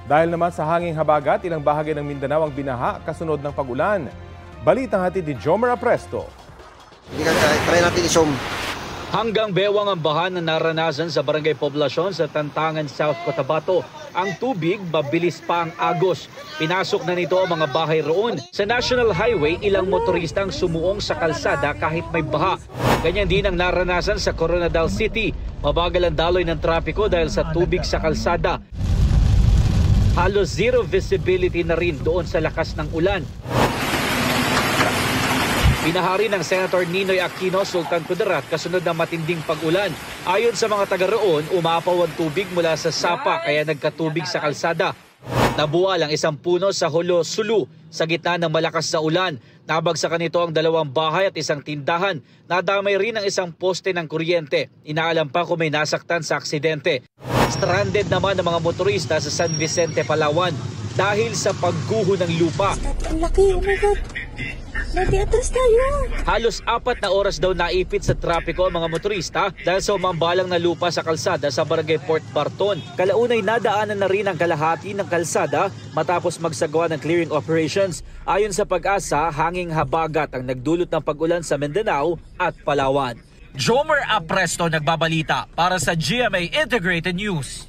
Dahil naman sa hanging habagat, ilang bahagi ng Mindanao ang binaha kasunod ng pag-ulan. Balitang hatid ni Jomer Apresto. Try natin i-zoom. Hanggang bewang ang baha na naranasan sa barangay Poblasyon sa Tantangan, South Cotabato. Ang tubig, mabilis pa ang agos. Pinasok na nito ang mga bahay roon. Sa National Highway, ilang motoristang sumuong sa kalsada kahit may baha. Ganyan din ang naranasan sa Coronadal City. Mabagal ang daloy ng trapiko dahil sa tubig sa kalsada. Halos zero visibility na rin doon sa lakas ng ulan. Pinahari ng Senator Ninoy Aquino Sultan Kudarat kasunod ng matinding pag-ulan. Ayon sa mga taga roon, umapaw ang tubig mula sa sapa kaya nagkatubig sa kalsada. Nabuwal ang isang puno sa Holo Sulu sa gitna ng malakas na ulan. Nabagsakan nito ang 2 bahay at isang tindahan. Nadamay rin ang isang poste ng kuryente. Inaalam pa kung may nasaktan sa aksidente. Stranded naman ang mga motorista sa San Vicente, Palawan dahil sa pagguho ng lupa. Ang laki, oh my God. Nag-atras tayo. Halos 4 na oras daw naipit sa trapiko ang mga motorista dahil sa umambalang na lupa sa kalsada sa barangay Port Barton. Kalaunay nadaanan na rin ang kalahati ng kalsada matapos magsagawa ng clearing operations. Ayon sa Pag-asa, hanging habagat ang nagdulot ng pag-ulan sa Mindanao at Palawan. Jomer Apresto nagbabalita para sa GMA Integrated News.